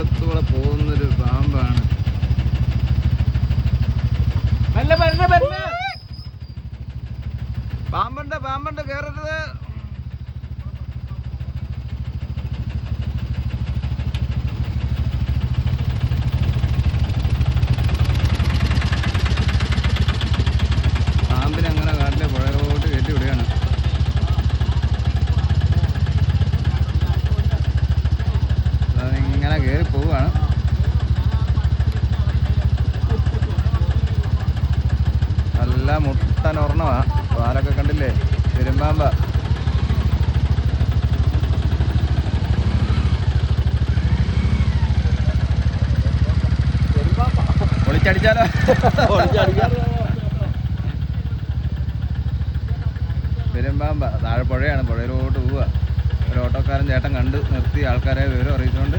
ദൂരത്തൂടെ പോകുന്നൊരു പാമ്പാണ്. പാമ്പുണ്ട് പാമ്പുണ്ട്, കേറരുത്. പാമ്പിനെ അങ്ങനെ കാട്ടിലെ പുഴയിലോട്ട് കയറ്റി വിടുകയാണ്. ഇങ്ങനെ കയറി പോവുകയാണ്. നല്ല മുട്ടൻ ഒരെണ്ണമാണ്. പാലൊക്കെ കണ്ടില്ലേ, പെരുമ്പാമ്പ. പൊളിച്ചടിച്ചാലോ? പെരുമ്പാമ്പ. താഴെ പുഴയാണ്, പുഴയിലോട്ട് പോവുക. ഒരു ഓട്ടോക്കാരൻ ചേട്ടൻ കണ്ട് നിർത്തി ആൾക്കാരെ വിവരം അറിയിച്ചുകൊണ്ട്